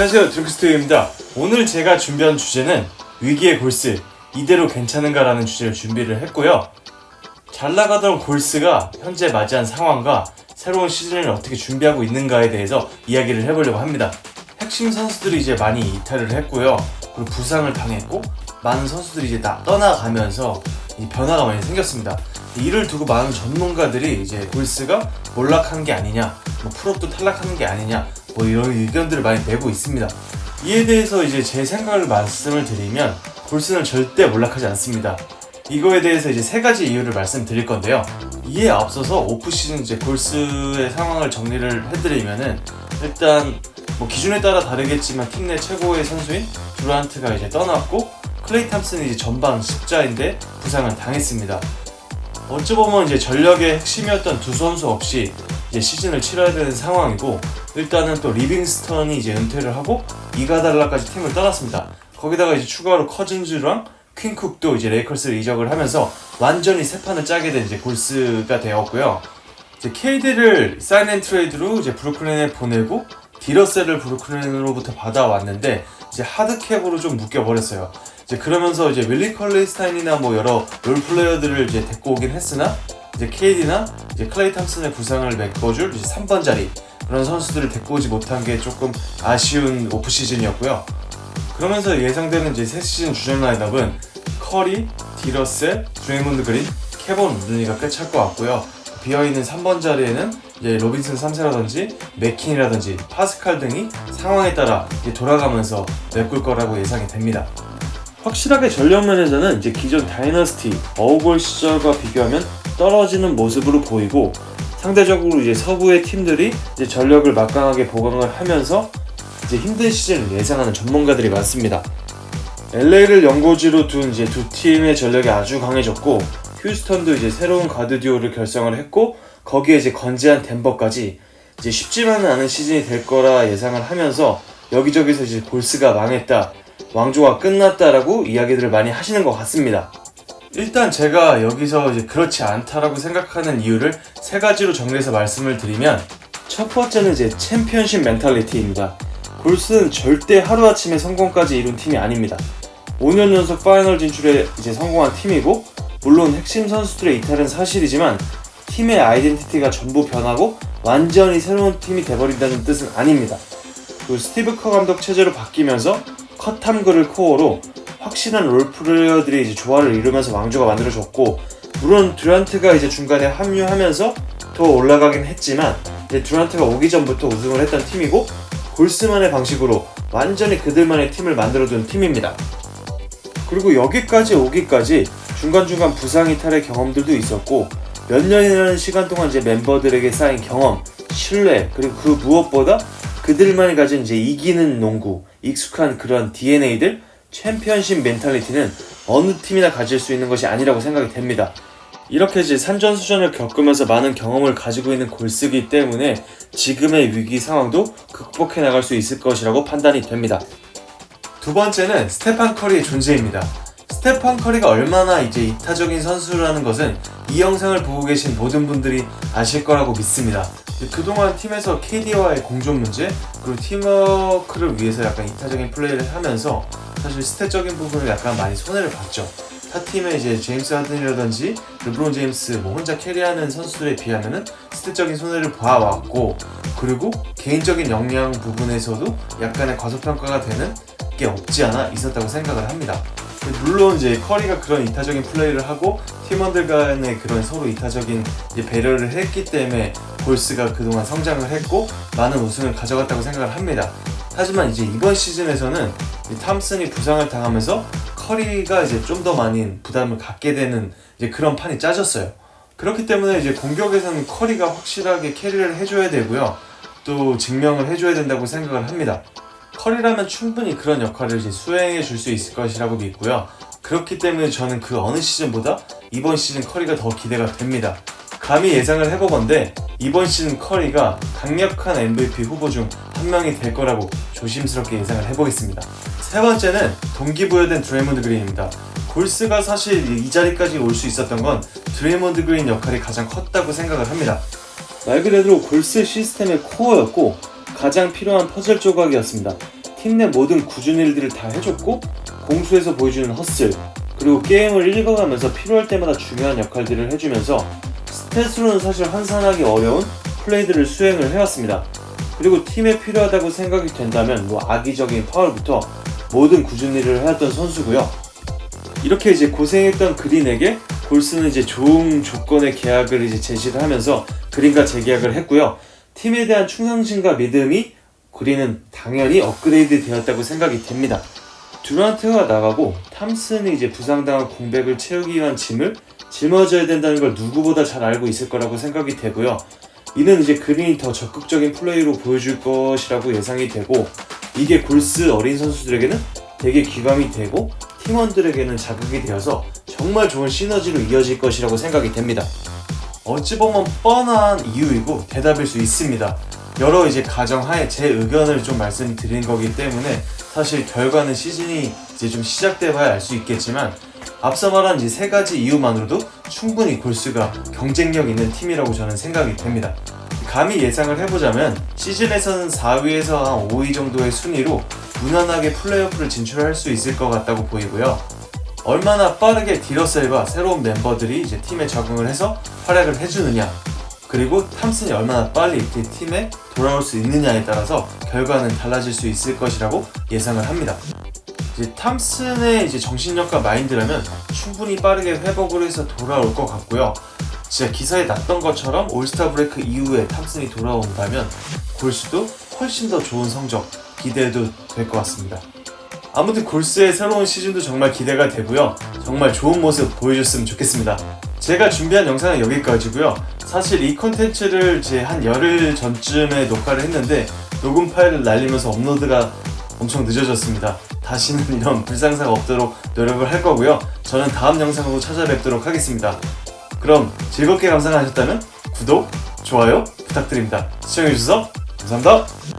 안녕하세요, 드링크스튜디오입니다. 오늘 제가 준비한 주제는 위기의 골스, 이대로 괜찮은가 라는 주제를 준비를 했고요. 잘 나가던 골스가 현재 맞이한 상황과 새로운 시즌을 어떻게 준비하고 있는가에 대해서 이야기를 해보려고 합니다. 핵심 선수들이 이제 많이 이탈을 했고요. 그리고 부상을 당했고 많은 선수들이 이제 다 떠나가면서 변화가 많이 생겼습니다. 이를 두고 많은 전문가들이 이제 골스가 몰락한 게 아니냐, 프로도 탈락하는 게 아니냐, 이런 의견들을 많이 내고 있습니다. 이에 대해서 이제 제 생각을 말씀을 드리면 골스는 절대 몰락하지 않습니다. 이거에 대해서 이제 세 가지 이유를 말씀드릴 건데요. 이에 앞서서 오프시즌 이제 골스의 상황을 정리를 해드리면은 일단 기준에 따라 다르겠지만 팀 내 최고의 선수인 듀란트가 이제 떠났고 클레이 탐슨이 이제 전방 십자인데 부상을 당했습니다. 어찌 보면 이제 전력의 핵심이었던 두 선수 없이 이제 시즌을 치러야 되는 상황이고, 일단은 또 리빙스턴이 이제 은퇴를 하고 이가달라까지 팀을 떠났습니다. 거기다가 이제 추가로 커즌즈랑 퀸쿡도 이제 레이커스를 이적을 하면서 완전히 새 판을 짜게 된 이제 골스가 되었고요. 이제 KD를 사인 앤 트레이드로 이제 브루클린에 보내고 디러셀을 브루클린으로부터 받아왔는데 이제 하드캡으로 좀 묶여버렸어요. 이제 그러면서 이제 윌리 컬리스타인이나 여러 롤 플레이어들을 이제 데리고 오긴 했으나 이제 KD나 이제 클레이 탐슨의 부상을 메꿔줄 이제 3번 자리 그런 선수들을 데리고 오지 못한 게 조금 아쉬운 오프 시즌이었고요. 그러면서 예상되는 이제 새 시즌 주전 라인업은 커리, 디러셀, 드레이몬드 그린, 케본 루니가 꽤 찰 것 같고요. 비어있는 3번 자리에는 이제 로빈슨 3세라든지 맥킨이라든지 파스칼 등이 상황에 따라 이제 돌아가면서 메꿀 거라고 예상이 됩니다. 확실하게 전력 면에서는 이제 기존 다이너스티, 어우골 시절과 비교하면 떨어지는 모습으로 보이고, 상대적으로 이제 서부의 팀들이 이제 전력을 막강하게 보강을 하면서 이제 힘든 시즌을 예상하는 전문가들이 많습니다. LA를 연고지로 둔 이제 두 팀의 전력이 아주 강해졌고, 휴스턴도 이제 새로운 가드 듀오를 결성을 했고, 거기에 이제 건재한 덴버까지 이제 쉽지만은 않은 시즌이 될 거라 예상을 하면서 여기저기서 이제 골스가 망했다, 왕조가 끝났다라고 이야기들을 많이 하시는 것 같습니다. 일단 제가 여기서 이제 그렇지 않다라고 생각하는 이유를 세 가지로 정리해서 말씀을 드리면, 첫 번째는 이제 챔피언십 멘탈리티입니다. 골스는 절대 하루아침에 성공까지 이룬 팀이 아닙니다. 5년 연속 파이널 진출에 이제 성공한 팀이고, 물론 핵심 선수들의 이탈은 사실이지만 팀의 아이덴티티가 전부 변하고 완전히 새로운 팀이 돼버린다는 뜻은 아닙니다. 그리고 스티브 커 감독 체제로 바뀌면서 컷함그를 코어로 확실한 롤플레이어들이 이제 조화를 이루면서 왕조가 만들어졌고, 물론 듀란트가 이제 중간에 합류하면서 더 올라가긴 했지만 이제 듀란트가 오기 전부터 우승을 했던 팀이고, 골스만의 방식으로 완전히 그들만의 팀을 만들어둔 팀입니다. 그리고 여기까지 오기까지 중간중간 부상 이탈의 경험들도 있었고, 몇 년이라는 시간 동안 이제 멤버들에게 쌓인 경험, 신뢰, 그리고 그 무엇보다 그들만이 가진 이제 이기는 농구, 익숙한 그런 DNA들, 챔피언십 멘탈리티는 어느 팀이나 가질 수 있는 것이 아니라고 생각이 됩니다. 이렇게 이제 산전수전을 겪으면서 많은 경험을 가지고 있는 골스이기 때문에 지금의 위기 상황도 극복해 나갈 수 있을 것이라고 판단이 됩니다. 두 번째는 스테판 커리의 존재입니다. 스테판 커리가 얼마나 이제 이타적인 선수라는 것은 이 영상을 보고 계신 모든 분들이 아실 거라고 믿습니다. 그동안 팀에서 KD와의 공존 문제, 그리고 팀워크를 위해서 약간 이타적인 플레이를 하면서 사실 스탯적인 부분을 약간 많이 손해를 봤죠. 타 팀의 이제 제임스 하든이라든지 르브론 제임스 혼자 캐리하는 선수들에 비하면은 스탯적인 손해를 봐왔고, 그리고 개인적인 역량 부분에서도 약간의 과소평가가 되는 게 없지 않아 있었다고 생각을 합니다. 물론 이제 커리가 그런 이타적인 플레이를 하고 팀원들 간의 그런 서로 이타적인 이제 배려를 했기 때문에 골스가 그동안 성장을 했고 많은 우승을 가져갔다고 생각을 합니다. 하지만 이제 이번 시즌에서는 탐슨이 부상을 당하면서 커리가 이제 좀 더 많은 부담을 갖게 되는 이제 그런 판이 짜졌어요. 그렇기 때문에 이제 공격에서는 커리가 확실하게 캐리를 해줘야 되고요. 또 증명을 해줘야 된다고 생각을 합니다. 커리라면 충분히 그런 역할을 이제 수행해 줄 수 있을 것이라고 믿고요. 그렇기 때문에 저는 그 어느 시즌보다 이번 시즌 커리가 더 기대가 됩니다. 감히 예상을 해보건대 이번 시즌 커리가 강력한 MVP 후보 중 한 명이 될 거라고 조심스럽게 예상을 해보겠습니다. 세 번째는 동기부여된 드레이몬드 그린입니다. 골스가 사실 이 자리까지 올 수 있었던 건 드레이몬드 그린 역할이 가장 컸다고 생각을 합니다. 말 그대로 골스 시스템의 코어였고 가장 필요한 퍼즐 조각이었습니다. 팀 내 모든 굳은 일들을 다 해줬고 공수에서 보여주는 허슬, 그리고 게임을 읽어가면서 필요할 때마다 중요한 역할들을 해주면서 스탯으로는 사실 환산하기 어려운 플레이들을 수행을 해왔습니다. 그리고 팀에 필요하다고 생각이 된다면 악의적인 파울부터 모든 굳은 일을 해왔던 선수고요. 이렇게 이제 고생했던 그린에게 골스는 이제 좋은 조건의 계약을 이제 제시를 하면서 그린과 재계약을 했고요. 팀에 대한 충성심과 믿음이 그린은 당연히 업그레이드 되었다고 생각이 됩니다. 듀란트가 나가고 탐슨이 이제 부상당한 공백을 채우기 위한 짐을 짊어져야 된다는 걸 누구보다 잘 알고 있을 거라고 생각이 되고요. 이는 이제 그린이 더 적극적인 플레이로 보여줄 것이라고 예상이 되고, 이게 골스 어린 선수들에게는 되게 귀감이 되고 팀원들에게는 자극이 되어서 정말 좋은 시너지로 이어질 것이라고 생각이 됩니다. 어찌 보면 뻔한 이유이고 대답일 수 있습니다. 여러 이제 가정하에 제 의견을 좀 말씀드린 거기 때문에 사실 결과는 시즌이 이제 좀 시작돼 봐야 알 수 있겠지만, 앞서 말한 이제 세 가지 이유만으로도 충분히 골스가 경쟁력 있는 팀이라고 저는 생각이 됩니다. 감히 예상을 해보자면 시즌에서는 4위에서 한 5위 정도의 순위로 무난하게 플레이오프를 진출할 수 있을 것 같다고 보이고요. 얼마나 빠르게 디러셀과 새로운 멤버들이 이제 팀에 적응을 해서 활약을 해주느냐, 그리고 탐슨이 얼마나 빨리 이 팀에 돌아올 수 있느냐에 따라서 결과는 달라질 수 있을 것이라고 예상을 합니다. 이제 탐슨의 이제 정신력과 마인드라면 충분히 빠르게 회복을 해서 돌아올 것 같고요. 진짜 기사에 났던 것처럼 올스타 브레이크 이후에 탐슨이 돌아온다면 골스도 훨씬 더 좋은 성적 기대해도 될 것 같습니다. 아무튼 골스의 새로운 시즌도 정말 기대가 되고요. 정말 좋은 모습 보여줬으면 좋겠습니다. 제가 준비한 영상은 여기까지고요. 사실 이 콘텐츠를 제 한 열흘 전쯤에 녹화를 했는데 녹음 파일을 날리면서 업로드가 엄청 늦어졌습니다. 다시는 이런 불상사가 없도록 노력을 할 거고요. 저는 다음 영상으로 찾아뵙도록 하겠습니다. 그럼 즐겁게 감상하셨다면 구독, 좋아요 부탁드립니다. 시청해주셔서 감사합니다.